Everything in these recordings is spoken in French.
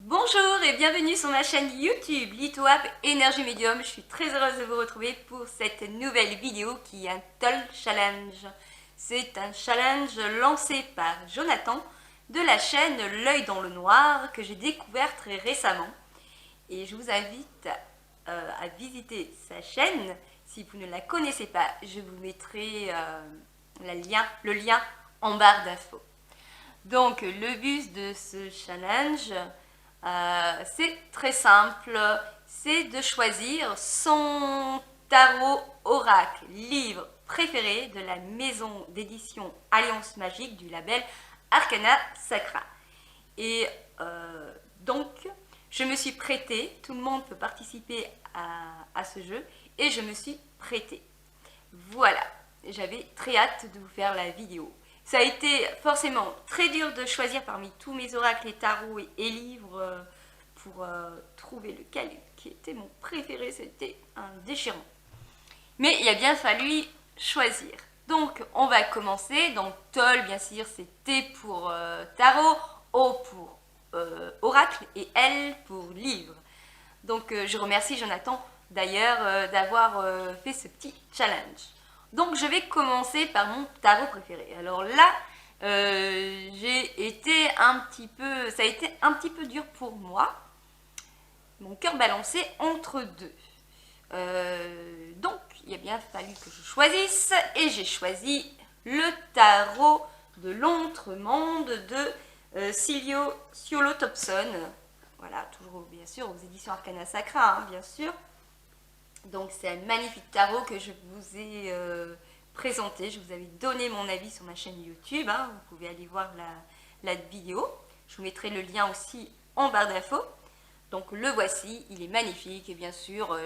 Bonjour et bienvenue sur ma chaîne YouTube LithoApp Énergie Médium. Je suis très heureuse de vous retrouver pour cette nouvelle vidéo qui est un Toll Challenge. C'est un challenge lancé par Jonathan de la chaîne L'œil dans le noir que j'ai découvert très récemment. Et je vous invite à visiter sa chaîne. Si vous ne la connaissez pas, je vous mettrai le lien en barre d'infos. Donc le but de ce challenge, c'est très simple, c'est de choisir son tarot oracle, livre préféré de la maison d'édition Alliance Magique du label Arcana Sacra. Et donc, je me suis prêtée, tout le monde peut participer à ce jeu, et je me suis prêtée. Voilà, j'avais très hâte de vous faire la vidéo. Ça a été forcément très dur de choisir parmi tous mes oracles et tarots et livres pour trouver lequel qui était mon préféré. C'était un déchirement. Mais il a bien fallu choisir. Donc on va commencer. Donc Toll, bien sûr, c'est T pour tarot, O pour oracle et L pour livre. Donc je remercie Jonathan d'ailleurs d'avoir fait ce petit challenge. Donc je vais commencer par mon tarot préféré. Alors là, ça a été un petit peu dur pour moi. Mon cœur balancé entre deux. Donc il a bien fallu que je choisisse et j'ai choisi le tarot de l'Autre-Monde de Ciolo Thompson. Voilà, toujours bien sûr aux éditions Arcana Sacra, bien sûr. Donc c'est un magnifique tarot que je vous ai présenté. Je vous avais donné mon avis sur ma chaîne YouTube. Vous pouvez aller voir la vidéo. Je vous mettrai le lien aussi en barre d'infos. Donc le voici, il est magnifique. Et bien sûr,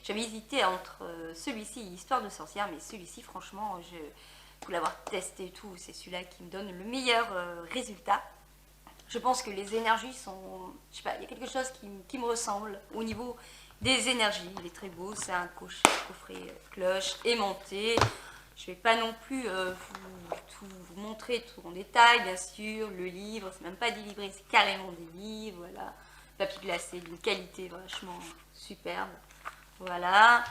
j'avais hésité entre celui-ci et Histoire de sorcière. Mais celui-ci, franchement, pour l'avoir testé et tout, c'est celui-là qui me donne le meilleur résultat. Je pense que les énergies sont... Je sais pas, il y a quelque chose qui me ressemble au niveau des énergies. Il est très beau, c'est un coffret cloche aimanté. Je ne vais pas non plus vous montrer tout en détail, bien sûr. Le livre, c'est même pas des livrets, c'est carrément des livres. Voilà. Papier glacé d'une qualité vachement superbe. Voilà.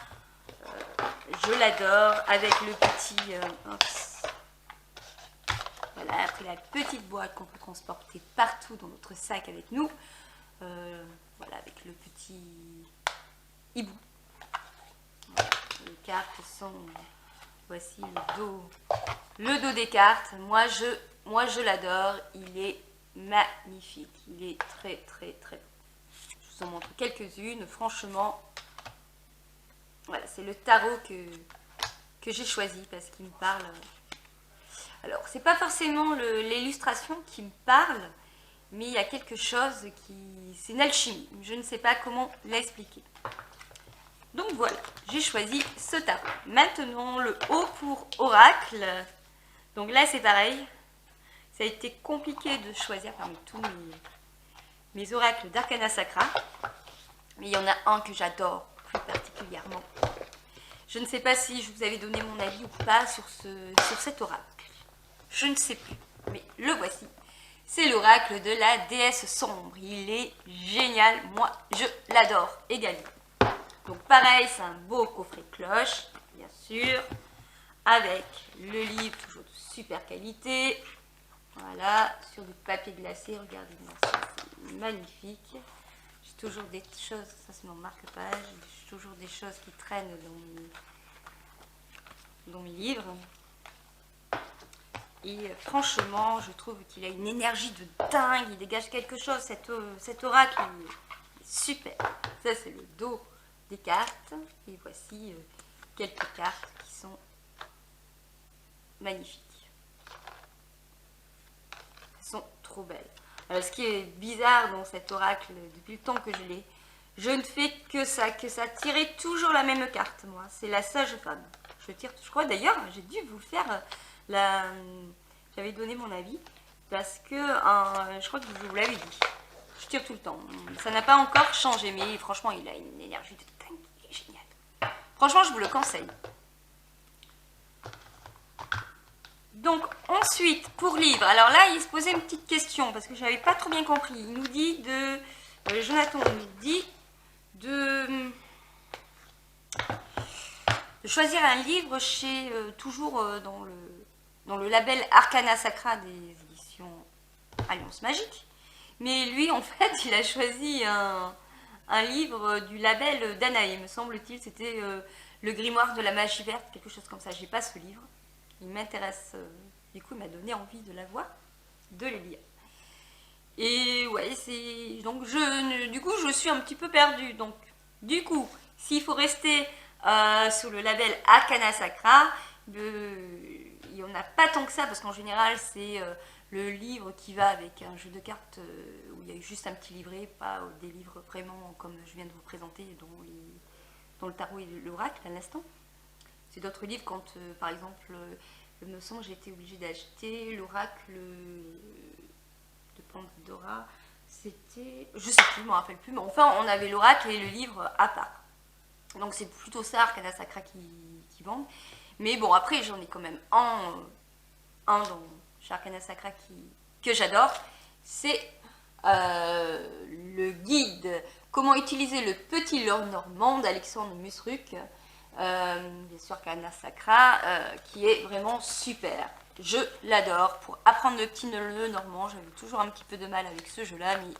Je l'adore avec le petit... Voilà, après la petite boîte qu'on peut transporter partout dans notre sac avec nous. Voilà, avec le petit hibou. Voilà, les cartes sont... Voici le dos des cartes. Moi, je l'adore. Il est magnifique. Il est très, très, très beau. Je vous en montre quelques-unes. Franchement, voilà, c'est le tarot que j'ai choisi parce qu'il me parle... Alors, c'est pas forcément l'illustration qui me parle, mais il y a quelque chose qui... C'est une alchimie. Je ne sais pas comment l'expliquer. Donc voilà, j'ai choisi ce tarot. Maintenant, le O pour oracle. Donc là, c'est pareil. Ça a été compliqué de choisir parmi tous mes oracles d'Arcana Sacra. Mais il y en a un que j'adore plus particulièrement. Je ne sais pas si je vous avais donné mon avis ou pas sur cet oracle. Je ne sais plus, mais le voici. C'est l'oracle de la déesse sombre. Il est génial, moi je l'adore également. Donc pareil, c'est un beau coffret cloche, bien sûr, avec le livre toujours de super qualité. Voilà, sur du papier glacé, regardez-moi ça, c'est magnifique. J'ai toujours des choses, ça c'est mon marque-page, j'ai toujours des choses qui traînent dans mes livres. Et franchement, je trouve qu'il a une énergie de dingue, il dégage quelque chose, cet oracle, il est super. Ça, c'est le dos des cartes. Et voici quelques cartes qui sont magnifiques. Elles sont trop belles. Alors, ce qui est bizarre dans cet oracle, depuis le temps que je l'ai, je ne fais que ça tirer toujours la même carte, moi. C'est la sage femme. Je crois d'ailleurs, j'ai dû vous faire... J'avais donné mon avis parce que je crois que je vous l'avais dit. Je tire tout le temps. Ça n'a pas encore changé, mais franchement, il a une énergie de dingue. Il est génial. Franchement, je vous le conseille. Donc ensuite, pour livre, alors là, il se posait une petite question parce que je n'avais pas trop bien compris. Il nous dit Jonathan nous dit de choisir un livre chez, toujours dans le label Arcana Sacra des éditions Alliance Magique. Mais lui, en fait, il a choisi un livre du label Danae, me semble-t-il. C'était Le Grimoire de la Magie Verte, quelque chose comme ça. J'ai pas ce livre. Il m'intéresse, du coup il m'a donné envie de l'avoir, de le lire. Et ouais, c'est donc du coup je suis un petit peu perdue. Donc du coup, s'il faut rester sur le label Arcana Sacra, il n'y en a pas tant que ça parce qu'en général c'est le livre qui va avec un jeu de cartes où il y a juste un petit livret, pas des livres vraiment comme je viens de vous présenter dont le tarot et l'oracle à l'instant. C'est d'autres livres quand, par exemple, il me semble que j'ai été obligée d'acheter l'oracle de Pandora. C'était... Je sais plus, je ne me rappelle plus. Mais enfin, on avait l'oracle et le livre à part. Donc c'est plutôt ça, Arcana Sacra qui vend. Mais bon, après, j'en ai quand même un chez Arcana Sacra que j'adore. C'est le guide « Comment utiliser le petit Lenormand » d'Alexandre Musruc. Bien sûr Arcana Sacra, qui est vraiment super. Je l'adore. Pour apprendre le petit Lenormand, j'avais toujours un petit peu de mal avec ce jeu-là, mais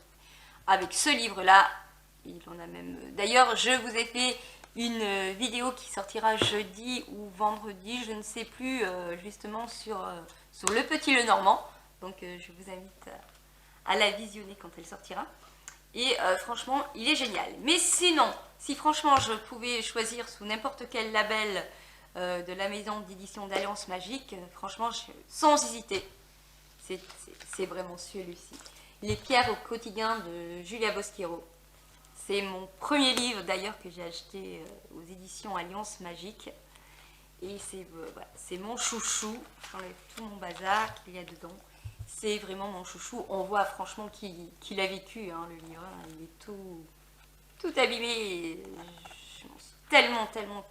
avec ce livre-là, il en a même... D'ailleurs, je vous ai fait une vidéo qui sortira jeudi ou vendredi, je ne sais plus, justement sur le petit Lenormand. Donc, je vous invite à la visionner quand elle sortira. Et franchement, il est génial. Mais sinon, si franchement je pouvais choisir sous n'importe quel label de la maison d'édition d'Alliance Magique, franchement, sans hésiter, c'est vraiment celui-ci. Les pierres au quotidien de Julia Bosquero. C'est mon premier livre d'ailleurs que j'ai acheté aux éditions Alliance Magique. Et c'est mon chouchou. J'enlève tout mon bazar qu'il y a dedans. C'est vraiment mon chouchou. On voit franchement qu'il a vécu, hein, le livre. Il est tout abîmé. Je m'en suis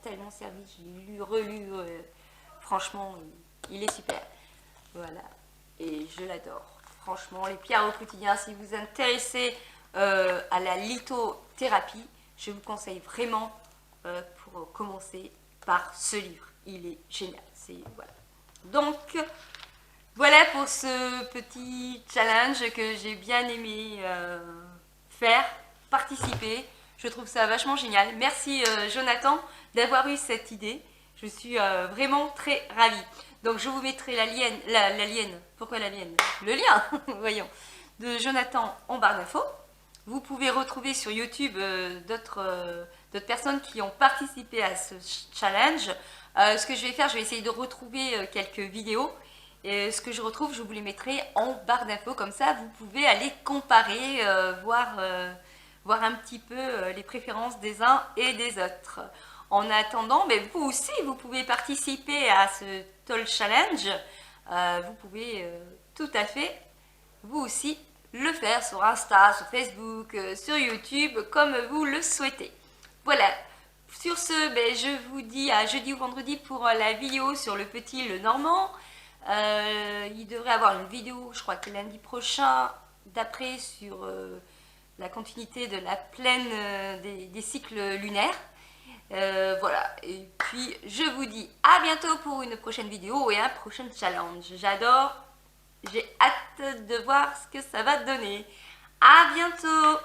tellement servi. Je l'ai lu, relu. Franchement, il est super. Voilà. Et je l'adore. Franchement, les pierres au quotidien, si vous vous intéressez à la lithothérapie, je vous conseille vraiment pour commencer par ce livre. Il est génial. Voilà. Donc... voilà pour ce petit challenge que j'ai bien aimé faire, participer. Je trouve ça vachement génial. Merci Jonathan d'avoir eu cette idée. Je suis vraiment très ravie. Donc je vous mettrai pourquoi la lienne? Le lien, voyons, de Jonathan en barre d'infos. Vous pouvez retrouver sur YouTube d'autres personnes qui ont participé à ce challenge. Ce que je vais faire, je vais essayer de retrouver quelques vidéos. Et ce que je retrouve, je vous les mettrai en barre d'infos, comme ça vous pouvez aller comparer, voir un petit peu les préférences des uns et des autres. En attendant, mais vous aussi, vous pouvez participer à ce Toll Challenge. Vous pouvez tout à fait, vous aussi, le faire sur Insta, sur Facebook, sur YouTube, comme vous le souhaitez. Voilà. Sur ce, je vous dis à jeudi ou vendredi pour la vidéo sur le petit Lenormand. Il devrait avoir une vidéo, je crois que lundi prochain, d'après sur la continuité de la pleine des cycles lunaires. Voilà, et puis je vous dis à bientôt pour une prochaine vidéo et un prochain challenge. J'adore, j'ai hâte de voir ce que ça va donner. À bientôt!